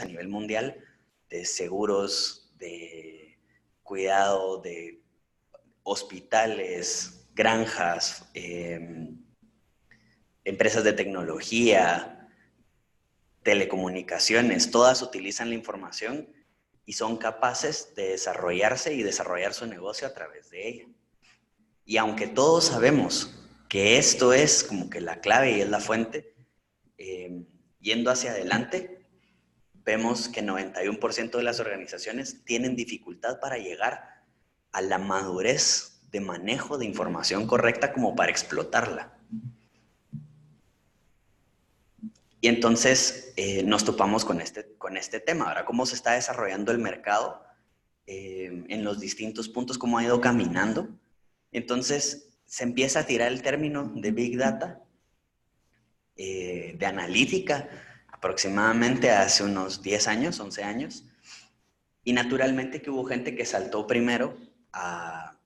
a nivel mundial de seguros, de cuidado, de hospitales, granjas, empresas de tecnología, telecomunicaciones, todas utilizan la información y son capaces de desarrollarse y desarrollar su negocio a través de ella. Y aunque todos sabemos que esto es como que la clave y es la fuente, yendo hacia adelante, vemos que 91% de las organizaciones tienen dificultad para llegar a la madurez de manejo de información correcta como para explotarla. Y entonces nos topamos con este tema, ¿verdad? Cómo se está desarrollando el mercado en los distintos puntos, cómo ha ido caminando. Entonces se empieza a tirar el término de Big Data, de analítica, aproximadamente hace unos 10 años, 11 años. Y naturalmente que hubo gente que saltó primero a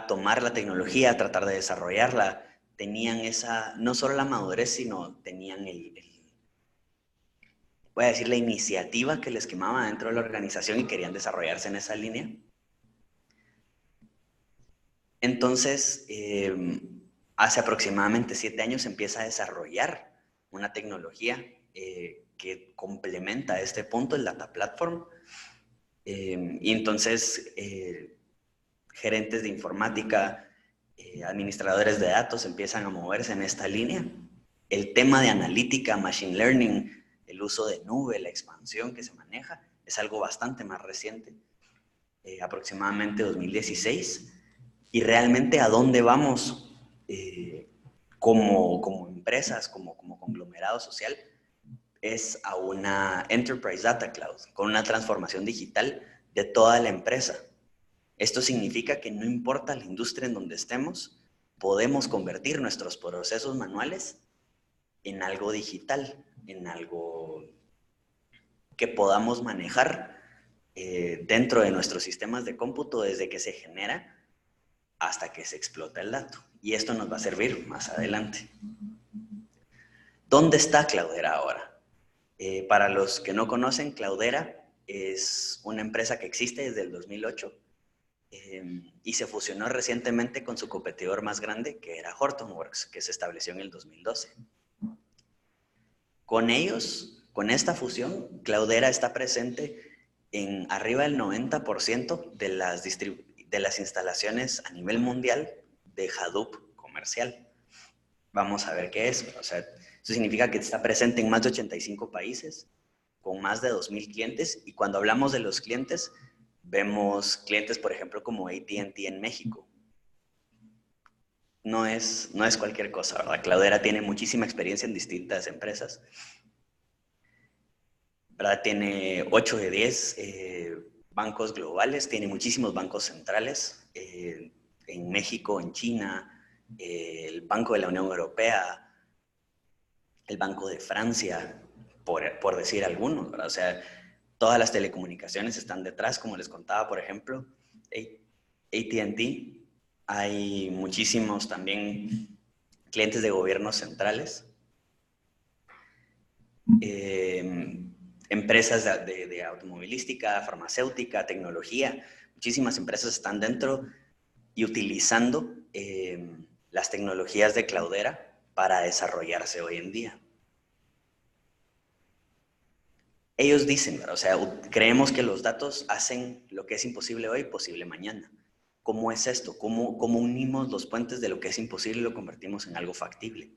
tomar la tecnología, a tratar de desarrollarla. Tenían no solo la madurez, sino tenían voy a decir, la iniciativa que les quemaba dentro de la organización y querían desarrollarse en esa línea. Entonces, hace aproximadamente 7 años se empieza a desarrollar una tecnología que complementa este punto, el Data Platform. Y entonces, gerentes de informática, administradores de datos empiezan a moverse en esta línea. El tema de analítica, machine learning, el uso de nube, la expansión que se maneja, es algo bastante más reciente, aproximadamente 2016. Y realmente a dónde vamos como empresas, como conglomerado social, es a una Enterprise Data Cloud, con una transformación digital de toda la empresa. Esto significa que no importa la industria en donde estemos, podemos convertir nuestros procesos manuales en algo digital, en algo que podamos manejar dentro de nuestros sistemas de cómputo desde que se genera hasta que se explota el dato. Y esto nos va a servir más adelante. ¿Dónde está Cloudera ahora? Para los que no conocen, Cloudera es una empresa que existe desde el 2008 y se fusionó recientemente con su competidor más grande, que era Hortonworks, que se estableció en el 2012. Con ellos, con esta fusión, Cloudera está presente en arriba del 90% de las instalaciones a nivel mundial de Hadoop comercial. Vamos a ver qué es. O sea, eso significa que está presente en más de 85 países, con más de 2,000 clientes. Y cuando hablamos de los clientes, vemos clientes, por ejemplo, como AT&T en México. No es cualquier cosa, ¿verdad? Cloudera tiene muchísima experiencia en distintas empresas, ¿verdad? Tiene 8 de 10 bancos globales, tiene muchísimos bancos centrales en México, en China, el Banco de la Unión Europea, el Banco de Francia, por decir algunos, ¿verdad? O sea, todas las telecomunicaciones están detrás, como les contaba, por ejemplo, AT&T. Hay muchísimos también clientes de gobiernos centrales, empresas de automovilística, farmacéutica, tecnología. Muchísimas empresas están dentro y utilizando las tecnologías de Cloudera para desarrollarse hoy en día. Ellos dicen, ¿verdad? O sea, creemos que los datos hacen lo que es imposible hoy, posible mañana. ¿Cómo es esto? ¿Cómo unimos los puentes de lo que es imposible y lo convertimos en algo factible?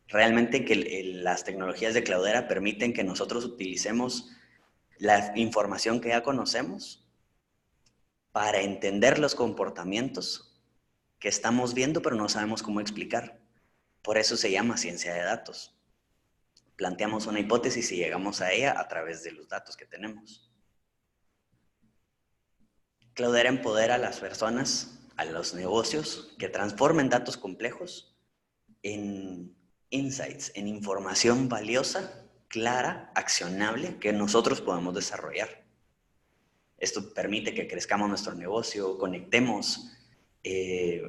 Realmente que las tecnologías de Cloudera permiten que nosotros utilicemos la información que ya conocemos para entender los comportamientos que estamos viendo, pero no sabemos cómo explicar. Por eso se llama ciencia de datos. Planteamos una hipótesis y llegamos a ella a través de los datos que tenemos. Cloudera empodera a las personas, a los negocios, que transformen datos complejos en insights, en información valiosa, clara, accionable, que nosotros podemos desarrollar. Esto permite que crezcamos nuestro negocio, conectemos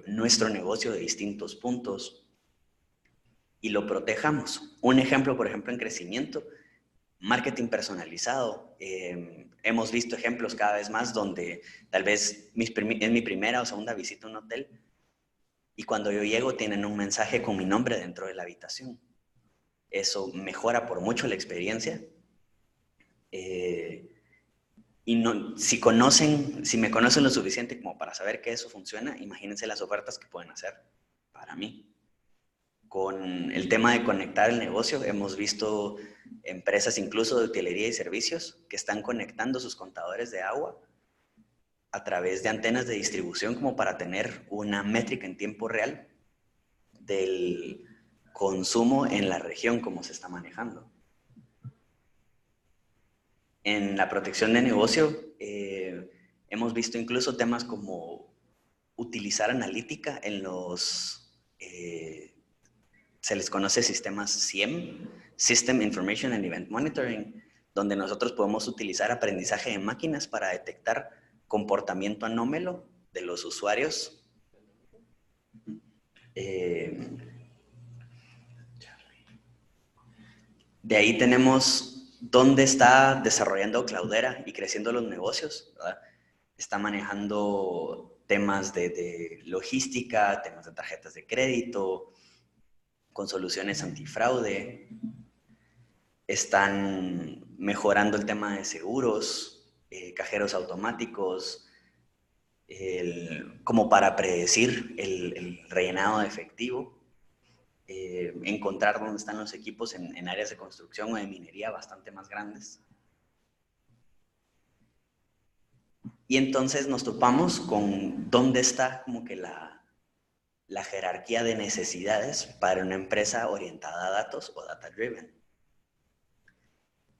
nuestro negocio de distintos puntos y lo protejamos. Un ejemplo, por ejemplo, en crecimiento, marketing personalizado. Hemos visto ejemplos cada vez más donde tal vez es mi primera o segunda visita a un hotel y cuando yo llego tienen un mensaje con mi nombre dentro de la habitación. Eso mejora por mucho la experiencia. Y no, si me conocen lo suficiente como para saber que eso funciona, imagínense las ofertas que pueden hacer para mí. Con el tema de conectar el negocio, hemos visto empresas incluso de utilería y servicios que están conectando sus contadores de agua a través de antenas de distribución como para tener una métrica en tiempo real del consumo en la región, como se está manejando. En la protección de negocio, hemos visto incluso temas como utilizar analítica en los, se les conoce sistemas SIEM, System Information and Event Monitoring, donde nosotros podemos utilizar aprendizaje de máquinas para detectar comportamiento anómalo de los usuarios. De ahí tenemos dónde está desarrollando Cloudera y creciendo los negocios, ¿verdad? Está manejando temas de logística, temas de tarjetas de crédito, con soluciones antifraude. Están mejorando el tema de seguros, cajeros automáticos, como para predecir el rellenado de efectivo. Encontrar dónde están los equipos en áreas de construcción o de minería bastante más grandes. Y entonces nos topamos con dónde está como que la jerarquía de necesidades para una empresa orientada a datos o data driven.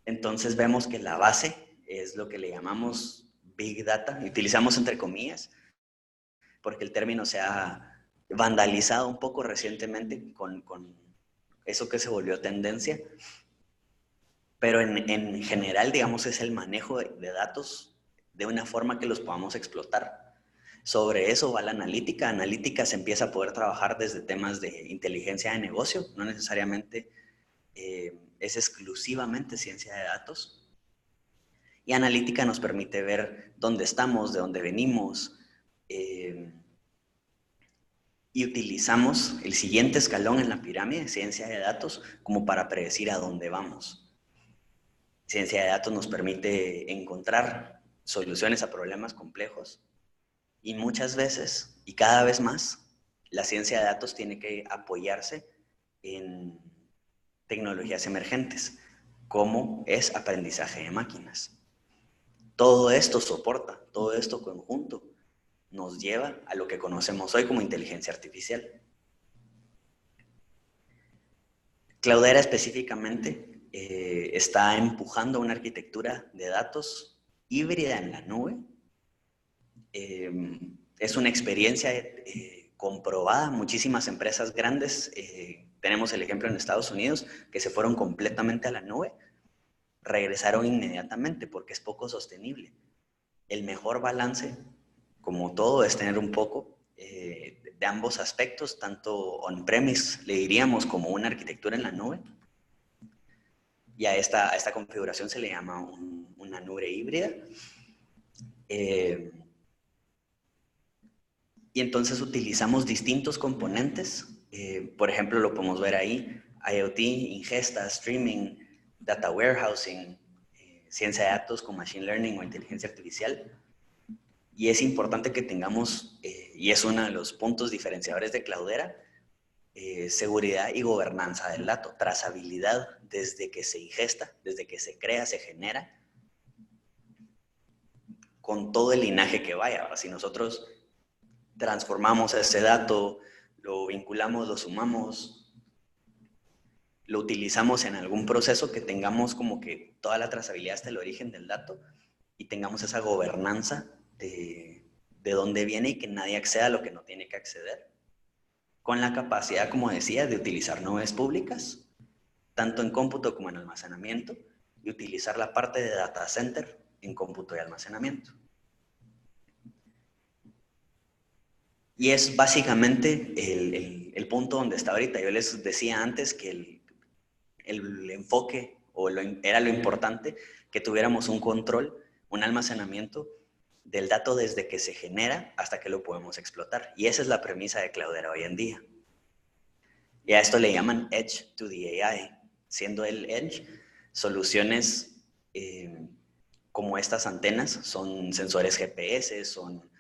Entonces vemos que la base es lo que le llamamos Big Data, y utilizamos entre comillas, porque el término se ha vandalizado un poco recientemente con eso que se volvió tendencia, pero en general, digamos, es el manejo de datos de una forma que los podamos explotar. Sobre eso va la analítica. Analítica se empieza a poder trabajar desde temas de inteligencia de negocio, no necesariamente es exclusivamente ciencia de datos. Y analítica nos permite ver dónde estamos, de dónde venimos, y utilizamos el siguiente escalón en la pirámide, ciencia de datos, como para predecir a dónde vamos. Ciencia de datos nos permite encontrar soluciones a problemas complejos y muchas veces, y cada vez más, la ciencia de datos tiene que apoyarse en tecnologías emergentes, como es aprendizaje de máquinas. Todo esto soporta, todo esto conjunto nos lleva a lo que conocemos hoy como inteligencia artificial. Cloudera específicamente está empujando una arquitectura de datos híbrida en la nube. Es una experiencia comprobada. Muchísimas empresas grandes, tenemos el ejemplo en Estados Unidos, que se fueron completamente a la nube, regresaron inmediatamente porque es poco sostenible. El mejor balance, como todo, es tener un poco de ambos aspectos, tanto on-premise, le diríamos, como una arquitectura en la nube. Y a esta configuración se le llama una nube híbrida. Y entonces utilizamos distintos componentes. Por ejemplo, lo podemos ver ahí, IoT, ingesta, streaming, data warehousing, ciencia de datos con machine learning o inteligencia artificial. Y es importante que tengamos, y es uno de los puntos diferenciadores de Cloudera, seguridad y gobernanza del dato, trazabilidad desde que se ingesta, desde que se crea, se genera, con todo el linaje que vaya. Ahora, si nosotros transformamos ese dato, lo vinculamos, lo sumamos, lo utilizamos en algún proceso, que tengamos como que toda la trazabilidad hasta el origen del dato y tengamos esa gobernanza de dónde viene y que nadie acceda a lo que no tiene que acceder. Con la capacidad, como decía, de utilizar nubes públicas, tanto en cómputo como en almacenamiento, y utilizar la parte de data center en cómputo y almacenamiento. Y es básicamente el punto donde está ahorita. Yo les decía antes que el enfoque era lo importante, que tuviéramos un control, un almacenamiento del dato desde que se genera hasta que lo podemos explotar. Y esa es la premisa de Cloudera hoy en día. Y a esto le llaman Edge to the AI, siendo el Edge soluciones como estas antenas, son sensores GPS, son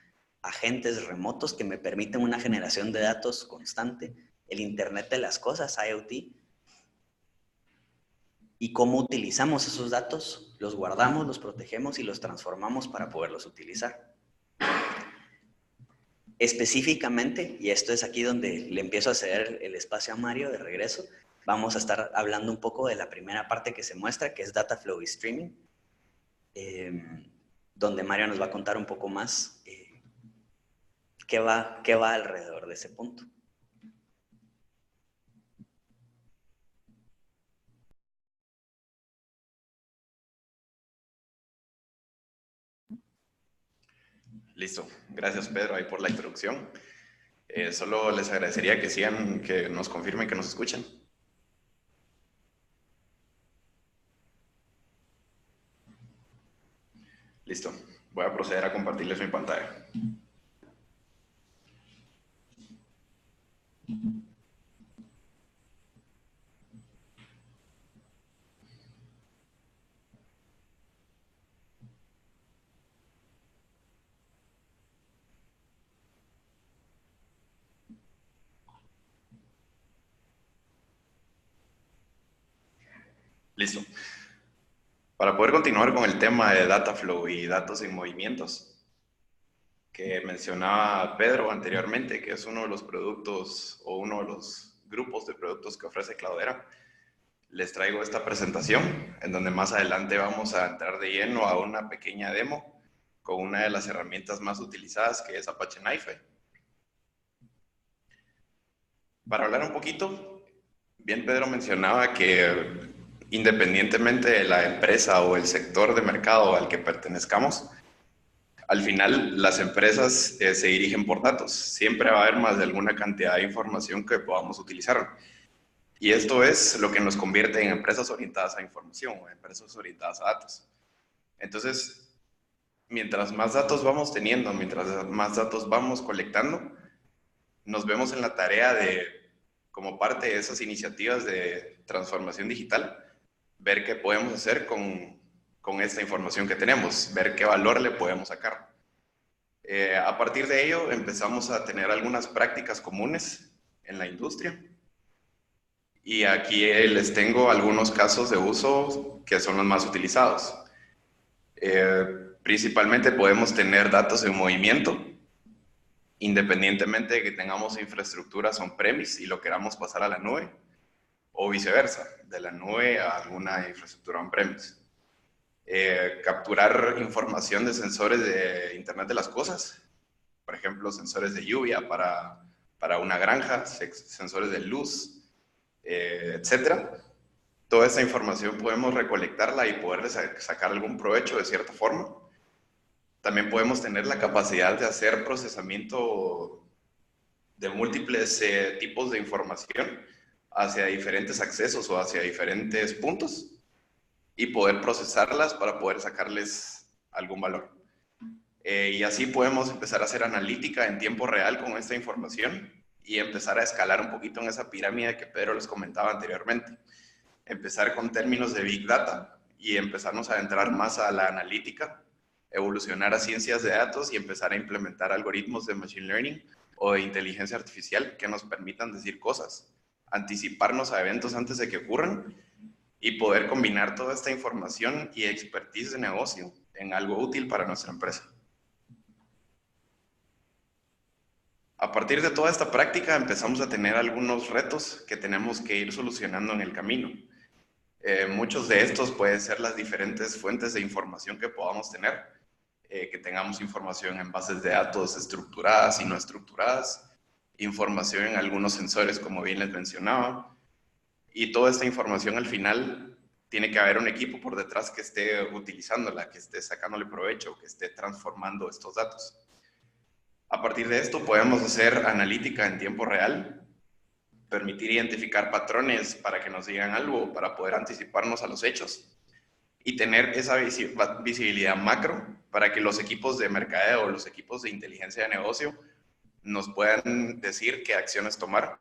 agentes remotos que me permiten una generación de datos constante, el Internet de las cosas, IoT, y cómo utilizamos esos datos, los guardamos, los protegemos y los transformamos para poderlos utilizar. Específicamente, y esto es aquí donde le empiezo a ceder el espacio a Mario de regreso, vamos a estar hablando un poco de la primera parte que se muestra, que es Data Flow y Streaming, donde Mario nos va a contar un poco más qué va alrededor de ese punto. Listo. Gracias, Pedro, ahí por la introducción. Solo les agradecería que sigan, que nos confirmen que nos escuchan. Listo. Voy a proceder a compartirles mi pantalla. Listo. Para poder continuar con el tema de Data Flow y datos en movimientos, que mencionaba Pedro anteriormente, que es uno de los productos o uno de los grupos de productos que ofrece Cloudera, les traigo esta presentación en donde más adelante vamos a entrar de lleno a una pequeña demo con una de las herramientas más utilizadas, que es Apache NiFi. Para hablar un poquito, bien Pedro mencionaba que independientemente de la empresa o el sector de mercado al que pertenezcamos, al final las empresas se dirigen por datos. Siempre va a haber más de alguna cantidad de información que podamos utilizar. Y esto es lo que nos convierte en empresas orientadas a información o empresas orientadas a datos. Entonces, mientras más datos vamos teniendo, mientras más datos vamos colectando, nos vemos en la tarea de, como parte de esas iniciativas de transformación digital, ver qué podemos hacer con esta información que tenemos, ver qué valor le podemos sacar. A partir de ello empezamos a tener algunas prácticas comunes en la industria y aquí les tengo algunos casos de uso que son los más utilizados. Principalmente podemos tener datos en movimiento, independientemente de que tengamos infraestructuras on-premise y lo queramos pasar a la nube, o viceversa, de la nube a alguna infraestructura on-premise. Capturar información de sensores de Internet de las Cosas, por ejemplo, sensores de lluvia para una granja, sensores de luz, etcétera. Toda esta información podemos recolectarla y poder sacar algún provecho de cierta forma. También podemos tener la capacidad de hacer procesamiento de múltiples tipos de información hacia diferentes accesos o hacia diferentes puntos y poder procesarlas para poder sacarles algún valor. Y así podemos empezar a hacer analítica en tiempo real con esta información y empezar a escalar un poquito en esa pirámide que Pedro les comentaba anteriormente. Empezar con términos de Big Data y empezarnos a adentrar más a la analítica, evolucionar a ciencias de datos y empezar a implementar algoritmos de Machine Learning o de inteligencia artificial que nos permitan decir cosas, anticiparnos a eventos antes de que ocurran y poder combinar toda esta información y expertise de negocio en algo útil para nuestra empresa. A partir de toda esta práctica empezamos a tener algunos retos que tenemos que ir solucionando en el camino. Muchos de estos pueden ser las diferentes fuentes de información que podamos tener, que tengamos información en bases de datos estructuradas y no estructuradas, información en algunos sensores, como bien les mencionaba, y toda esta información al final tiene que haber un equipo por detrás que esté utilizándola, que esté sacándole provecho, que esté transformando estos datos. A partir de esto podemos hacer analítica en tiempo real, permitir identificar patrones para que nos digan algo, para poder anticiparnos a los hechos y tener esa visibilidad macro para que los equipos de mercadeo o los equipos de inteligencia de negocio nos puedan decir qué acciones tomar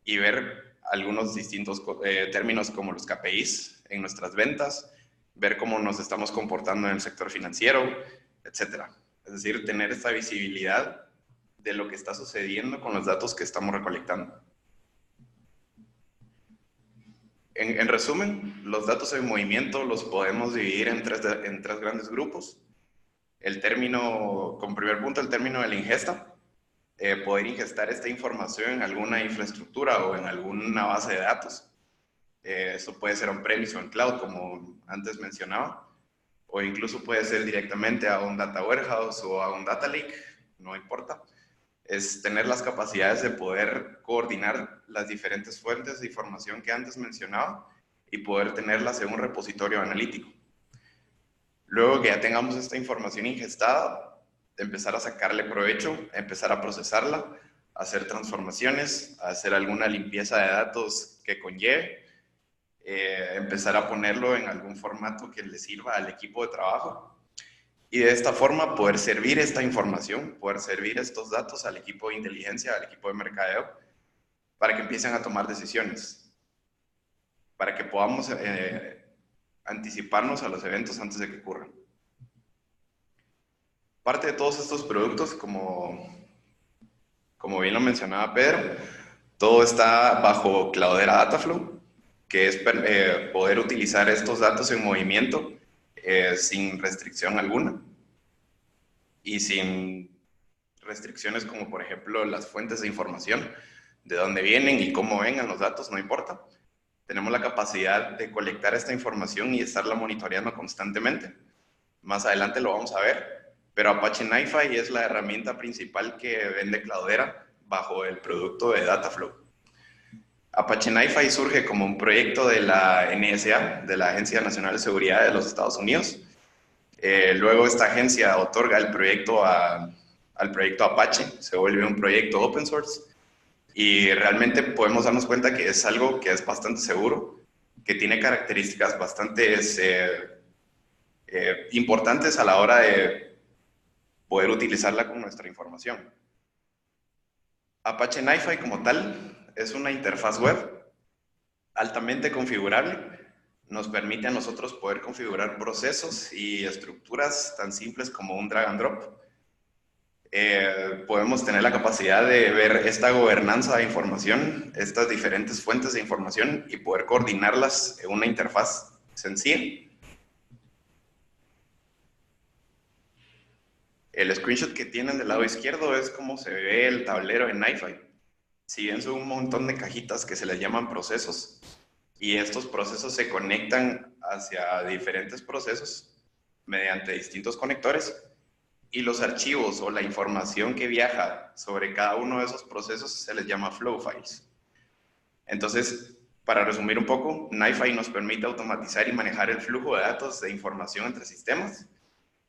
y ver algunos distintos términos como los KPIs en nuestras ventas, ver cómo nos estamos comportando en el sector financiero, etc. Es decir, tener esta visibilidad de lo que está sucediendo con los datos que estamos recolectando. En resumen, los datos en movimiento los podemos dividir en tres grandes grupos. El término, como primer punto, el término de la ingesta. Poder ingestar esta información en alguna infraestructura o en alguna base de datos. Eso puede ser on-premise o en cloud, como antes mencionaba. O incluso puede ser directamente a un data warehouse o a un data lake, no importa. Es tener las capacidades de poder coordinar las diferentes fuentes de información que antes mencionaba y poder tenerlas en un repositorio analítico. Luego que ya tengamos esta información ingestada, empezar a sacarle provecho, empezar a procesarla, hacer transformaciones, hacer alguna limpieza de datos que conlleve, empezar a ponerlo en algún formato que le sirva al equipo de trabajo. Y de esta forma poder servir esta información, poder servir estos datos al equipo de inteligencia, al equipo de mercadeo, para que empiecen a tomar decisiones, para que podamos anticiparnos a los eventos antes de que ocurran. Parte de todos estos productos, como bien lo mencionaba Pedro, todo está bajo Cloudera Dataflow, que es poder utilizar estos datos en movimiento sin restricción alguna y sin restricciones como por ejemplo las fuentes de información, de dónde vienen y cómo vengan los datos, no importa. Tenemos la capacidad de colectar esta información y estarla monitoreando constantemente. Más adelante lo vamos a ver, pero Apache NiFi es la herramienta principal que vende Cloudera bajo el producto de Dataflow. Apache NiFi surge como un proyecto de la NSA, de la Agencia Nacional de Seguridad de los Estados Unidos. Luego esta agencia otorga el proyecto al proyecto Apache, se vuelve un proyecto open source y realmente podemos darnos cuenta que es algo que es bastante seguro, que tiene características bastante importantes a la hora de poder utilizarla con nuestra información. Apache NiFi como tal es una interfaz web altamente configurable. Nos permite a nosotros poder configurar procesos y estructuras tan simples como un drag and drop. Podemos tener la capacidad de ver esta gobernanza de información, estas diferentes fuentes de información y poder coordinarlas en una interfaz sencilla. El screenshot que tienen del lado izquierdo es cómo se ve el tablero en NiFi. Si bien son un montón de cajitas que se les llaman procesos, y estos procesos se conectan hacia diferentes procesos mediante distintos conectores, y los archivos o la información que viaja sobre cada uno de esos procesos se les llama flow files. Entonces, para resumir un poco, NiFi nos permite automatizar y manejar el flujo de datos de información entre sistemas.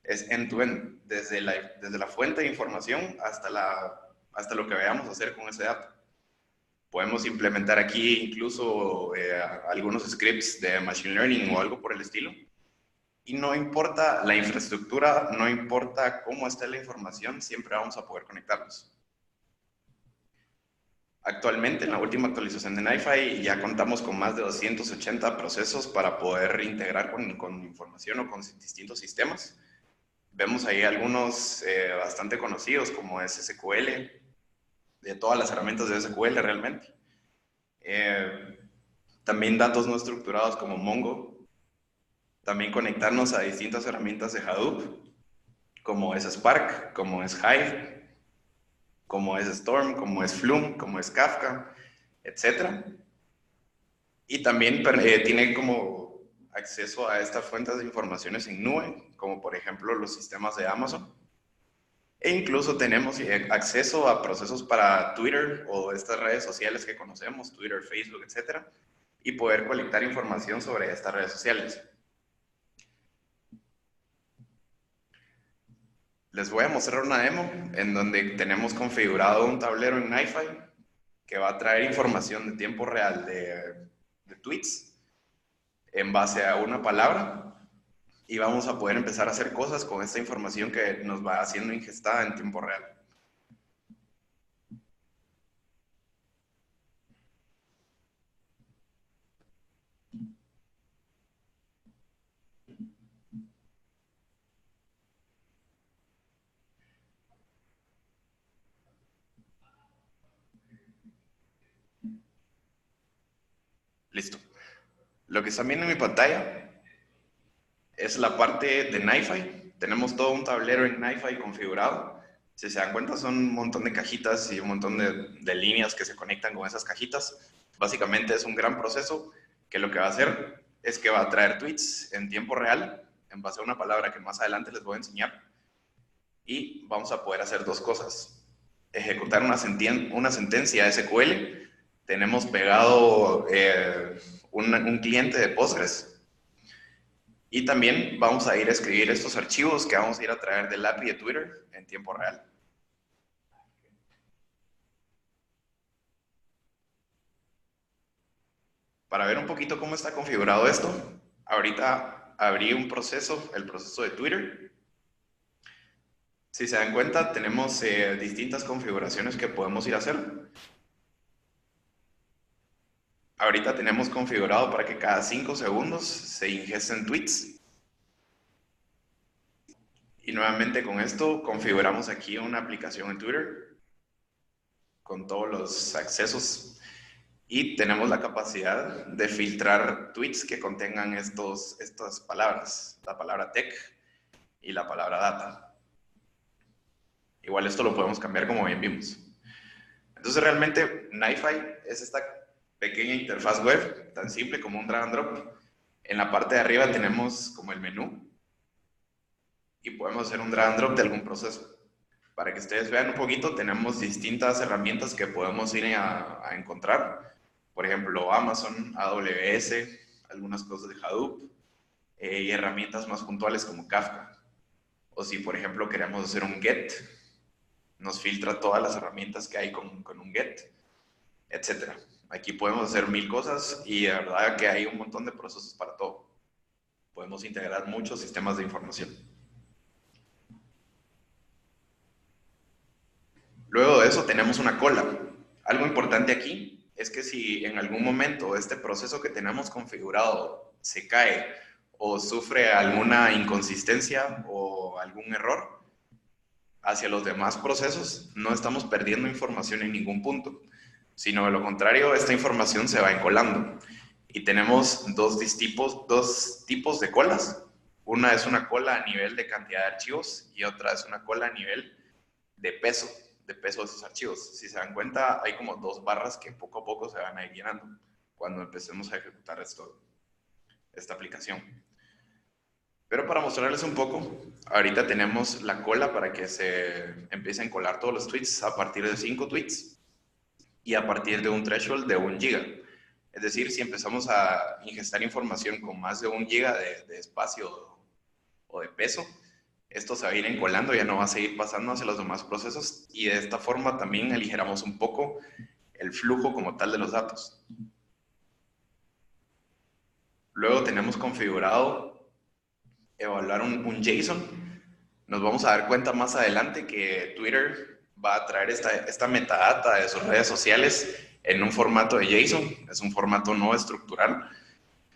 Es end-to-end, desde la fuente de información hasta lo que vayamos a hacer con ese dato. Podemos implementar aquí incluso algunos scripts de machine learning o algo por el estilo. Y no importa la infraestructura, no importa cómo esté la información, siempre vamos a poder conectarlos. Actualmente, en la última actualización de NiFi, ya contamos con más de 280 procesos para poder integrar con información o con distintos sistemas. Vemos ahí algunos bastante conocidos, como es SQL, de todas las herramientas de SQL realmente. También datos no estructurados como Mongo. También conectarnos a distintas herramientas de Hadoop, como es Spark, como es Hive, como es Storm, como es Flume, como es Kafka, etc. Y también tiene como acceso a estas fuentes de informaciones en nube, como por ejemplo los sistemas de Amazon. E incluso tenemos acceso a procesos para Twitter o estas redes sociales que conocemos, Twitter, Facebook, etc. Y poder colectar información sobre estas redes sociales. Les voy a mostrar una demo en donde tenemos configurado un tablero en NiFi que va a traer información de tiempo real de tweets en base a una palabra, y vamos a poder empezar a hacer cosas con esta información que nos va siendo ingestada en tiempo real. Listo. Lo que están viendo en mi pantalla es la parte de NiFi. Tenemos todo un tablero en NiFi configurado. Si se dan cuenta, son un montón de cajitas y un montón de líneas que se conectan con esas cajitas. Básicamente es un gran proceso que lo que va a hacer es que va a traer tweets en tiempo real en base a una palabra que más adelante les voy a enseñar. Y vamos a poder hacer dos cosas. Ejecutar una sentencia SQL. Tenemos pegado un cliente de Postgres. Y también vamos a ir a escribir estos archivos que vamos a ir a traer del API de Twitter en tiempo real. Para ver un poquito cómo está configurado esto, ahorita abrí un proceso, el proceso de Twitter. Si se dan cuenta, tenemos distintas configuraciones que podemos ir a hacer. Ahorita tenemos configurado para que cada 5 segundos se ingesten tweets. Y nuevamente con esto configuramos aquí una aplicación en Twitter con todos los accesos y tenemos la capacidad de filtrar tweets que contengan estas palabras, la palabra tech y la palabra data. Igual esto lo podemos cambiar como bien vimos. Entonces realmente NiFi es esta pequeña interfaz web tan simple como un drag and drop. En la parte de arriba tenemos como el menú y podemos hacer un drag and drop de algún proceso. Para que ustedes vean un poquito, tenemos distintas herramientas que podemos ir a encontrar. Por ejemplo, Amazon, AWS, algunas cosas de Hadoop y herramientas más puntuales como Kafka. O si, por ejemplo, queremos hacer un get, nos filtra todas las herramientas que hay con un get, etc. Aquí podemos hacer 1000 cosas y de verdad que hay un montón de procesos para todo. Podemos integrar muchos sistemas de información. Luego de eso tenemos una cola. Algo importante aquí es que si en algún momento este proceso que tenemos configurado se cae o sufre alguna inconsistencia o algún error hacia los demás procesos, no estamos perdiendo información en ningún punto, sino de lo contrario, esta información se va encolando. Y tenemos dos tipos de colas. Una es una cola a nivel de cantidad de archivos y otra es una cola a nivel de peso de esos archivos. Si se dan cuenta, hay como 2 barras que poco a poco se van a ir llenando cuando empecemos a ejecutar esta aplicación. Pero para mostrarles un poco, ahorita tenemos la cola para que se empiecen a colar todos los tweets a partir de 5 tweets y a partir de un threshold de 1 giga. Es decir, si empezamos a ingestar información con más de 1 giga de espacio o de peso, esto se va a ir encolando, ya no va a seguir pasando hacia los demás procesos y de esta forma también aligeramos un poco el flujo como tal de los datos. Luego tenemos configurado evaluar un JSON. Nos vamos a dar cuenta más adelante que Twitter va a traer esta metadata de sus redes sociales en un formato de JSON, es un formato no estructural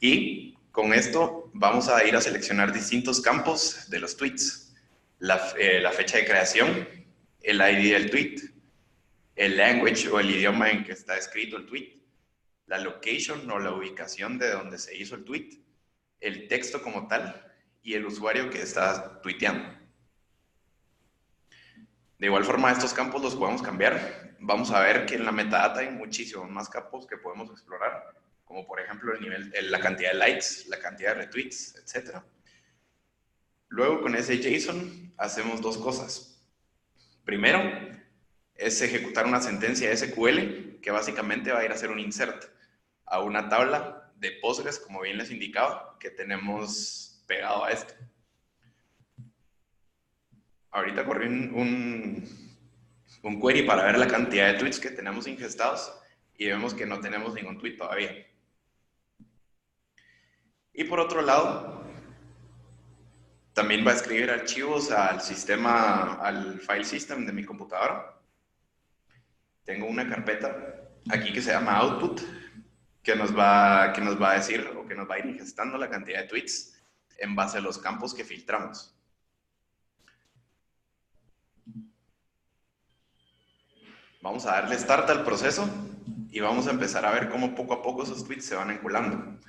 y con esto vamos a ir a seleccionar distintos campos de los tweets. La fecha de creación, el ID del tweet, el language o el idioma en que está escrito el tweet, la location o la ubicación de donde se hizo el tweet, el texto como tal y el usuario que está tuiteando. De igual forma, estos campos los podemos cambiar. Vamos a ver que en la metadata hay muchísimos más campos que podemos explorar, como por ejemplo la cantidad de likes, la cantidad de retweets, etc. Luego con ese JSON hacemos 2 cosas. Primero es ejecutar una sentencia SQL que básicamente va a ir a hacer un insert a una tabla de Postgres, como bien les indicaba, que tenemos pegado a esto. Ahorita corrí un query para ver la cantidad de tweets que tenemos ingestados y vemos que no tenemos ningún tweet todavía. Y por otro lado, también va a escribir archivos al sistema, al file system de mi computadora. Tengo una carpeta aquí que se llama output, que nos va a decir o que nos va a ir ingestando la cantidad de tweets en base a los campos que filtramos. Vamos a darle start al proceso y vamos a empezar a ver cómo poco a poco esos tweets se van enculando.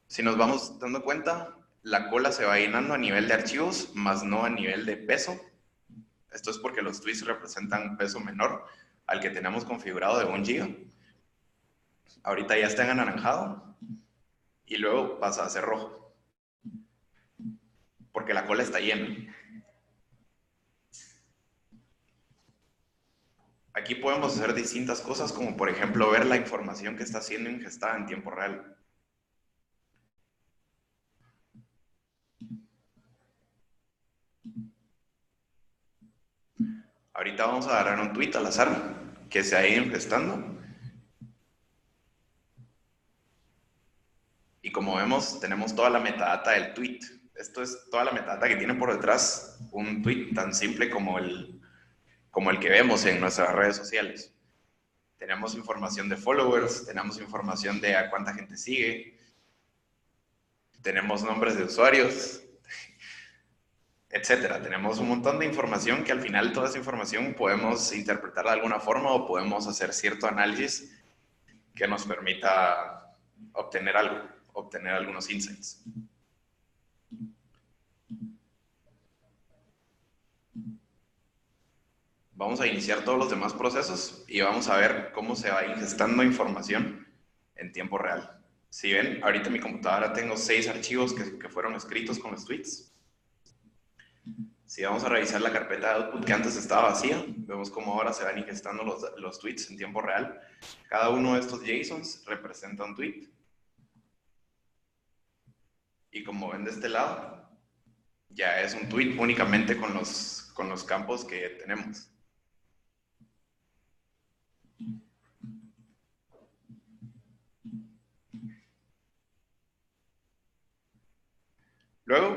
Si nos vamos dando cuenta, la cola se va llenando a nivel de archivos, más no a nivel de peso. Esto es porque los tweets representan un peso menor al que tenemos configurado de 1 giga. Ahorita ya está en anaranjado y luego pasa a ser rojo, porque la cola está llena. Aquí podemos hacer distintas cosas, como por ejemplo ver la información que está siendo ingestada en tiempo real. Ahorita vamos a agarrar un tweet al azar que se ha ido ingestando. Y como vemos, tenemos toda la metadata del tweet. Esto es toda la metadata que tiene por detrás un tweet tan simple como el que vemos en nuestras redes sociales. Tenemos información de followers, tenemos información de a cuánta gente sigue, tenemos nombres de usuarios, etcétera. Tenemos un montón de información que al final toda esa información podemos interpretarla de alguna forma o podemos hacer cierto análisis que nos permita obtener algo, obtener algunos insights. Vamos a iniciar todos los demás procesos y vamos a ver cómo se va ingestando información en tiempo real. Si ven, ahorita en mi computadora tengo 6 archivos que fueron escritos con los tweets. Si vamos a revisar la carpeta de output que antes estaba vacía, vemos cómo ahora se van ingestando los tweets en tiempo real. Cada uno de estos JSONs representa un tweet. Y como ven de este lado, ya es un tweet únicamente con los campos que tenemos. Luego,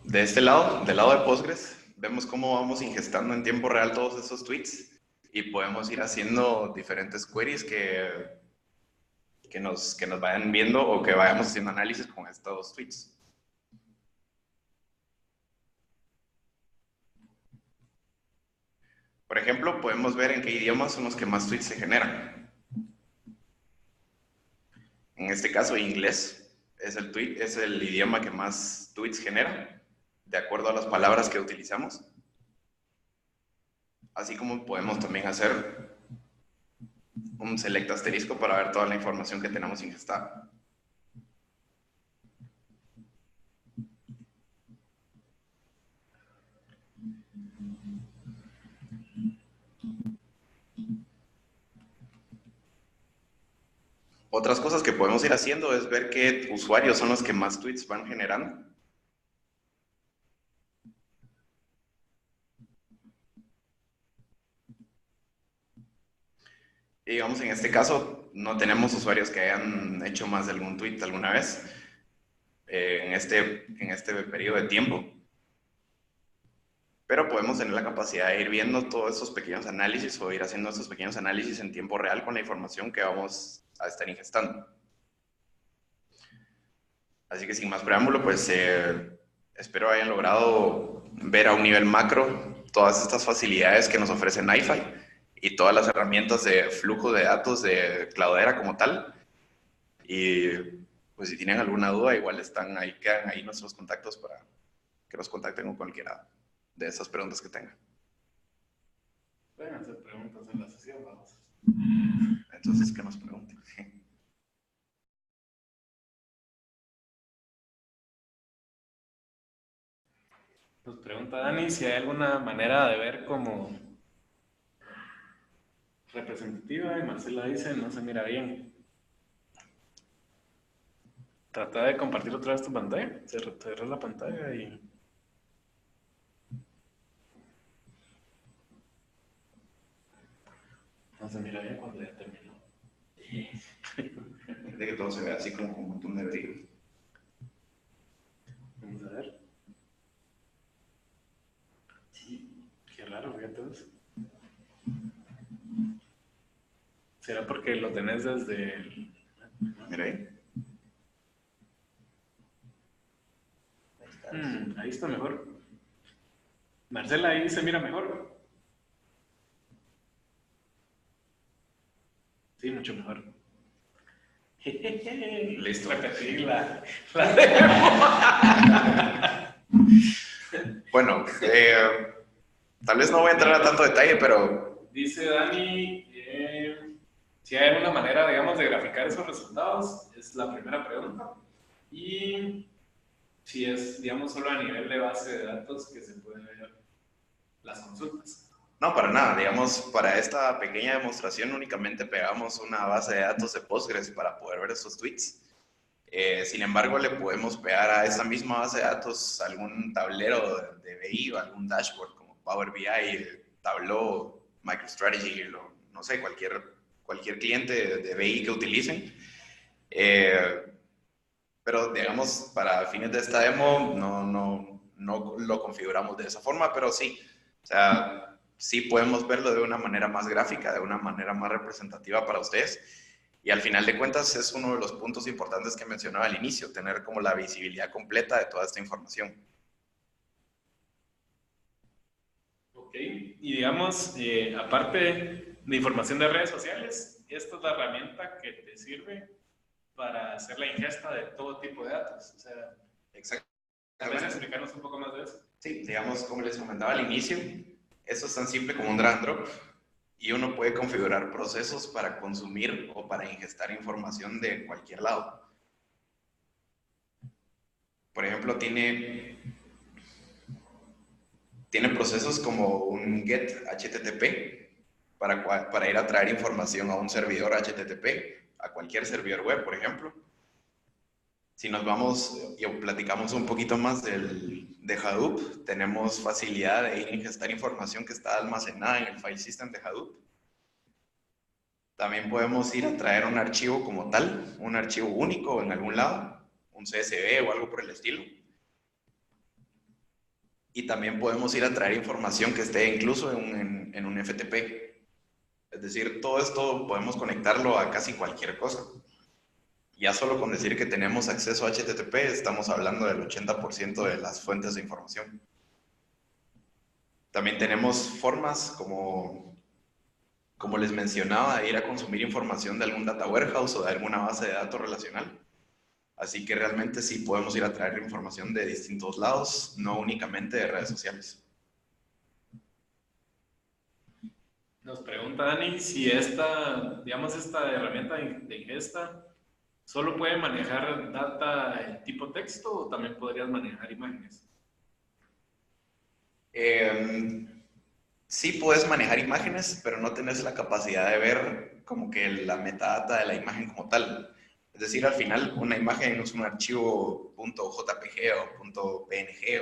de este lado, del lado de Postgres, vemos cómo vamos ingestando en tiempo real todos esos tweets y podemos ir haciendo diferentes queries que nos vayan viendo o que vayamos haciendo análisis con estos tweets. Por ejemplo, podemos ver en qué idiomas son los que más tweets se generan. En este caso, inglés es el idioma que más tweets genera, de acuerdo a las palabras que utilizamos. Así como podemos también hacer un select asterisco para ver toda la información que tenemos ingestada. Otras cosas que podemos ir haciendo es ver qué usuarios son los que más tweets van generando. Y digamos, en este caso, no tenemos usuarios que hayan hecho más de algún tweet alguna vez en este periodo de tiempo. Pero podemos tener la capacidad de ir viendo todos esos pequeños análisis o ir haciendo esos pequeños análisis en tiempo real con la información que vamos a estar ingestando. Así que sin más preámbulo, pues espero hayan logrado ver a un nivel macro todas estas facilidades que nos ofrece NiFi y todas las herramientas de flujo de datos de Cloudera como tal. Y pues si tienen alguna duda, igual quedan ahí nuestros contactos para que nos contacten con cualquiera de esas preguntas que tengan. Pueden hacer preguntas en la sesión, vamos. Entonces, que nos pregunten. Nos pregunta Dani si hay alguna manera de ver como representativa y Marcela dice no se mira bien. Trata de compartir otra vez tu pantalla, cerrar la pantalla y... No se mira bien cuando ya terminó. De que todo se vea así como un montón de brillo. Vamos a ver. Sí, qué raro, fíjate eso. ¿Será porque lo tenés desde el... Mira ahí. ahí está mejor. Marcela, ahí se mira mejor. Sí, mucho mejor. Listo. Bueno, tal vez no voy a entrar a tanto detalle, pero... Dice Dani, si hay alguna manera, digamos, de graficar esos resultados, es la primera pregunta. Y si es, digamos, solo a nivel de base de datos que se pueden ver las consultas. No, para nada. Digamos, para esta pequeña demostración únicamente pegamos una base de datos de Postgres para poder ver esos tweets. Sin embargo, le podemos pegar a esa misma base de datos algún tablero de BI o algún dashboard como Power BI, Tableau, MicroStrategy, no sé, cualquier cliente de BI que utilicen. Pero digamos, para fines de esta demo no lo configuramos de esa forma, pero sí, o sea, sí podemos verlo de una manera más gráfica, de una manera más representativa para ustedes. Y al final de cuentas es uno de los puntos importantes que mencionaba al inicio, tener como la visibilidad completa de toda esta información. Ok, y digamos, aparte de información de redes sociales, esta es la herramienta que te sirve para hacer la ingesta de todo tipo de datos. O sea, exactamente. ¿puedes explicarnos un poco más de eso? Sí, digamos, como les comentaba al inicio, eso es tan simple como un drag and drop. Y uno puede configurar procesos para consumir o para ingestar información de cualquier lado. Por ejemplo, tiene procesos como un get HTTP para ir a traer información a un servidor HTTP, a cualquier servidor web, por ejemplo. Si nos vamos y platicamos un poquito más de Hadoop, tenemos facilidad de ir a ingestar información que está almacenada en el file system de Hadoop. También podemos ir a traer un archivo como tal, un archivo único en algún lado, un CSV o algo por el estilo. Y también podemos ir a traer información que esté incluso en un FTP. Es decir, todo esto podemos conectarlo a casi cualquier cosa. Ya solo con decir que tenemos acceso a HTTP, estamos hablando del 80% de las fuentes de información. También tenemos formas como les mencionaba, de ir a consumir información de algún data warehouse o de alguna base de datos relacional. Así que realmente sí podemos ir a traer información de distintos lados, no únicamente de redes sociales. Nos pregunta Dani si esta herramienta de ingesta solo puede manejar data en tipo texto o también podrías manejar imágenes. Sí puedes manejar imágenes, pero no tenés la capacidad de ver como que la metadata de la imagen como tal. Es decir, al final una imagen es un archivo .jpg o .png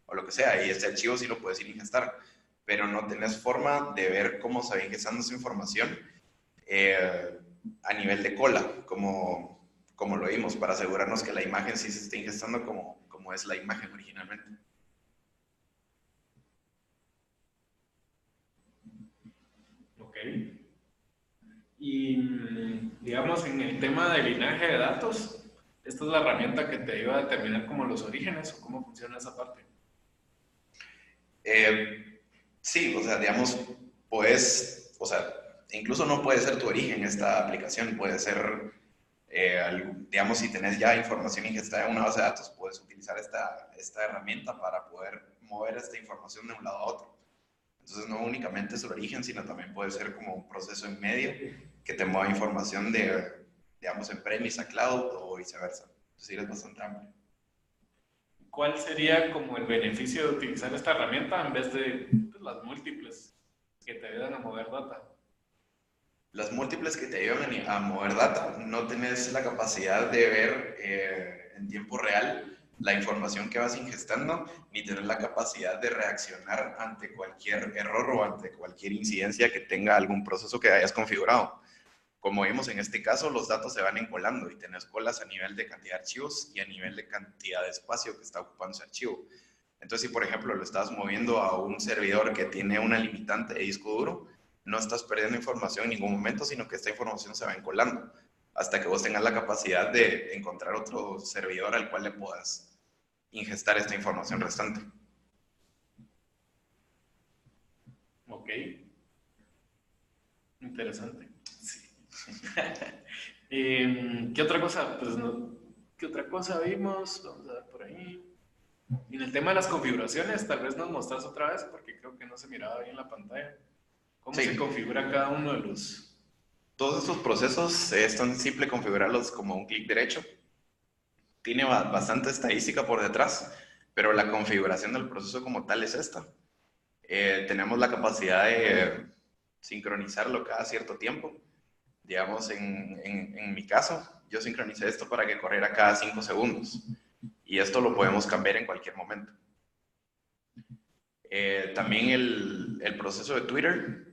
o lo que sea, y este archivo sí lo puedes ir a ingestar, pero no tenés forma de ver cómo se va ingestando esa información a nivel de cola, como lo vimos, para asegurarnos que la imagen sí se esté ingestando como es la imagen originalmente. Ok. Y digamos, en el tema de linaje de datos, esta es la herramienta que te ayuda a determinar como los orígenes o cómo funciona esa parte. Sí, o sea, digamos, puedes, o sea, incluso no puede ser tu origen esta aplicación, puede ser, digamos, si tenés ya información ingestada en una base de datos, puedes utilizar esta herramienta para poder mover esta información de un lado a otro. Entonces, no únicamente es el origen, sino también puede ser como un proceso en medio que te mueva información de, digamos, en premise a cloud o viceversa. Entonces, es bastante amplio. ¿Cuál sería como el beneficio de utilizar esta herramienta en vez de pues, las múltiples que te ayudan a mover data? Las múltiples que te ayudan a mover data, no tenés la capacidad de ver en tiempo real la información que vas ingestando, ni tener la capacidad de reaccionar ante cualquier error o ante cualquier incidencia que tenga algún proceso que hayas configurado. Como vimos en este caso, los datos se van encolando y tenés colas a nivel de cantidad de archivos y a nivel de cantidad de espacio que está ocupando ese archivo. Entonces, si por ejemplo lo estás moviendo a un servidor que tiene una limitante de disco duro, no estás perdiendo información en ningún momento, sino que esta información se va encolando hasta que vos tengas la capacidad de encontrar otro servidor al cual le puedas ingestar esta información restante. Ok. Interesante. Sí. ¿Qué otra cosa? Pues no, ¿qué otra cosa vimos? Vamos a ver por ahí. En el tema de las configuraciones, tal vez nos mostrás otra vez, porque creo que no se miraba bien la pantalla. ¿Cómo se configura cada uno de los...? Todos estos procesos es tan simple configurarlos como un clic derecho. Tiene bastante estadística por detrás, pero la configuración del proceso como tal es esta. Tenemos la capacidad de sincronizarlo cada cierto tiempo. Digamos, en mi caso, yo sincronicé esto para que corriera cada 5 segundos. Y esto lo podemos cambiar en cualquier momento. También el proceso de Twitter,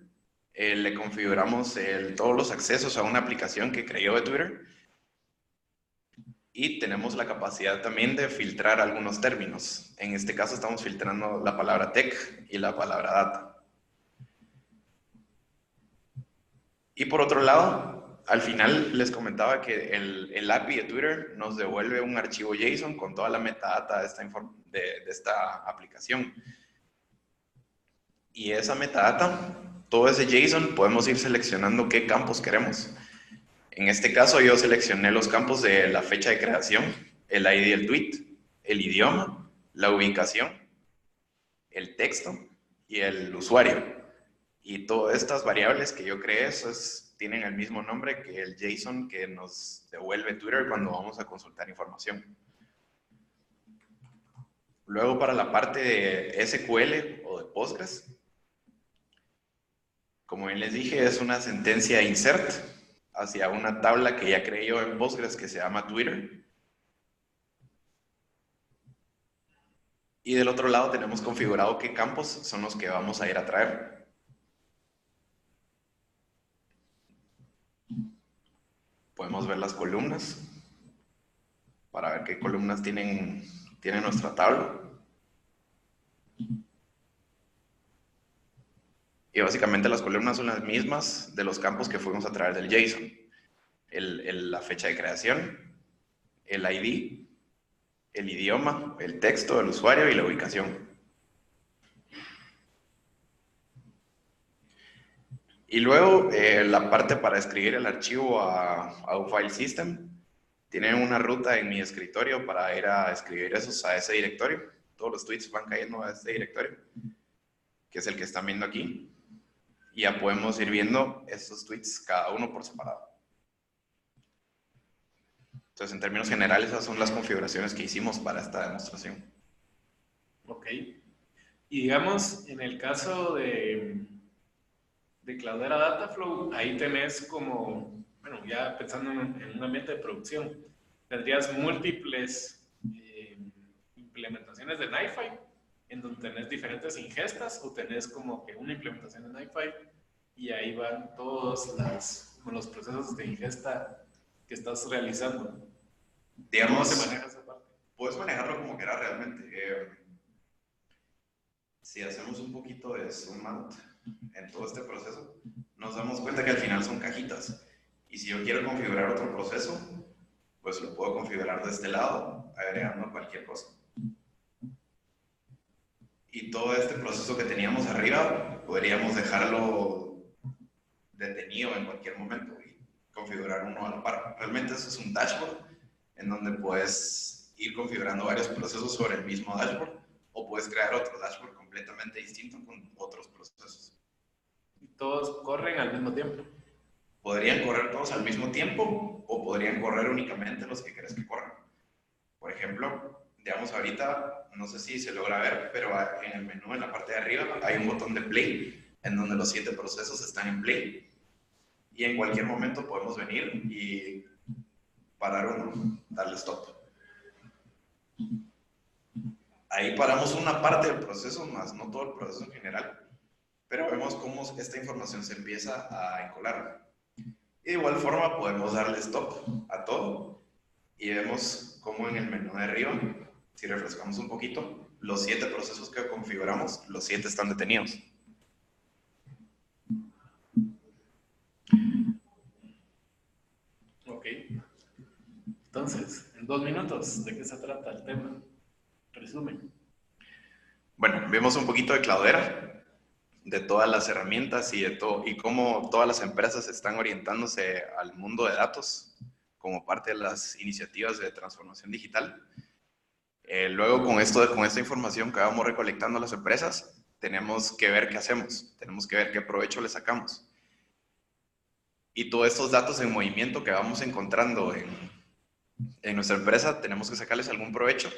le configuramos todos los accesos a una aplicación que creó de Twitter. Y tenemos la capacidad también de filtrar algunos términos. En este caso estamos filtrando la palabra tech y la palabra data. Y por otro lado, al final les comentaba que el API de Twitter nos devuelve un archivo JSON con toda la metadata de esta aplicación. Y esa metadata, todo ese JSON, podemos ir seleccionando qué campos queremos. En este caso yo seleccioné los campos de la fecha de creación, el ID del tweet, el idioma, la ubicación, el texto y el usuario. Y todas estas variables que yo creé, tienen el mismo nombre que el JSON que nos devuelve Twitter cuando vamos a consultar información. Luego para la parte de SQL o de Postgres, como bien les dije, es una sentencia insert hacia una tabla que ya creé yo en Postgres que se llama Twitter. Y del otro lado tenemos configurado qué campos son los que vamos a ir a traer. Podemos ver las columnas para ver qué columnas tiene nuestra tabla. Y básicamente las columnas son las mismas de los campos que fuimos a traer del JSON. La fecha de creación, el ID, el idioma, el texto, el usuario y la ubicación. Y luego la parte para escribir el archivo a un file system. Tienen una ruta en mi escritorio para ir a escribir esos a ese directorio. Todos los tweets van cayendo a este directorio, que es el que están viendo aquí. Y ya podemos ir viendo estos tweets cada uno por separado. Entonces, en términos generales, esas son las configuraciones que hicimos para esta demostración. Ok. Y digamos, en el caso de Cloudera Dataflow, ahí tenés como, bueno, ya pensando en un ambiente de producción, tendrías múltiples implementaciones de NiFi, en donde tenés diferentes ingestas, o tenés como que una implementación de NiFi y ahí van todos los procesos de ingesta que estás realizando. Digamos, ¿cómo se maneja esa parte? Puedes manejarlo como quieras realmente. Si hacemos un poquito de zoom out en todo este proceso, nos damos cuenta que al final son cajitas. Y si yo quiero configurar otro proceso, pues lo puedo configurar de este lado, agregando cualquier cosa. Y todo este proceso que teníamos arriba, podríamos dejarlo detenido en cualquier momento y configurar uno a la par. Realmente eso es un dashboard en donde puedes ir configurando varios procesos sobre el mismo dashboard, o puedes crear otro dashboard completamente distinto con otros procesos. ¿Y todos corren al mismo tiempo? Podrían correr todos al mismo tiempo o podrían correr únicamente los que querés que corran. Por ejemplo, digamos ahorita, no sé si se logra ver, pero en el menú en la parte de arriba hay un botón de play en donde los 7 procesos están en play. Y en cualquier momento podemos venir y parar uno, darle stop. Ahí paramos una parte del proceso, más no todo el proceso en general, pero vemos cómo esta información se empieza a encolar. Y de igual forma podemos darle stop a todo y vemos cómo en el menú de arriba, si refrescamos un poquito, los 7 procesos que configuramos, los 7 están detenidos. Ok. Entonces, en 2 minutos, ¿de qué se trata el tema? Resumen. Bueno, vemos un poquito de Cloudera, de todas las herramientas y de todo, y cómo todas las empresas están orientándose al mundo de datos como parte de las iniciativas de transformación digital. Luego, con esta información que vamos recolectando a las empresas, tenemos que ver qué hacemos, tenemos que ver qué provecho le sacamos. Y todos estos datos en movimiento que vamos encontrando en nuestra empresa, tenemos que sacarles algún provecho.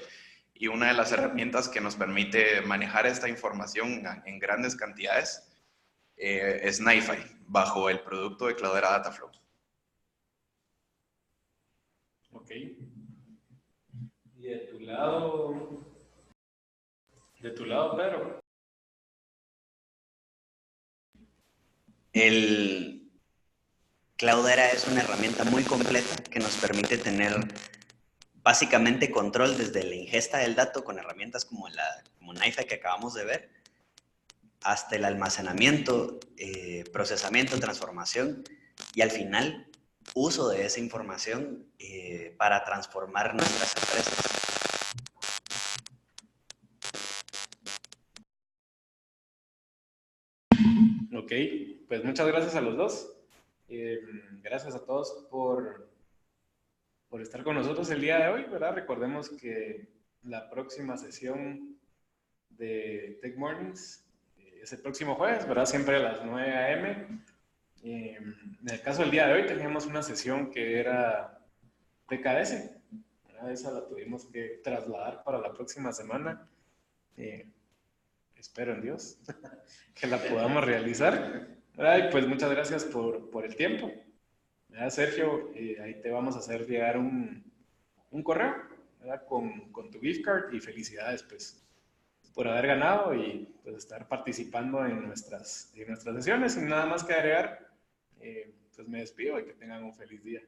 Y una de las herramientas que nos permite manejar esta información en grandes cantidades es NiFi, bajo el producto de Cloudera Dataflow. Ok. Y de tu lado, Pedro. El Cloudera es una herramienta muy completa que nos permite tener básicamente control desde la ingesta del dato con herramientas como NiFi que acabamos de ver, hasta el almacenamiento, procesamiento, transformación y al final uso de esa información para transformar nuestras empresas. Ok, pues muchas gracias a los dos. Gracias a todos por estar con nosotros el día de hoy, ¿verdad? Recordemos que la próxima sesión de Tech Mornings es el próximo jueves, ¿verdad? Siempre a las 9 a.m. En el caso del día de hoy teníamos una sesión que era TKS, ¿verdad? Esa la tuvimos que trasladar para la próxima semana. Espero en Dios que la podamos realizar. ¿Verdad? Y pues muchas gracias por el tiempo. ¿Verdad, Sergio? Ahí te vamos a hacer llegar un correo, ¿verdad? Con tu gift card y felicidades pues por haber ganado y pues estar participando en nuestras sesiones. Sin nada más que agregar, pues me despido y que tengan un feliz día.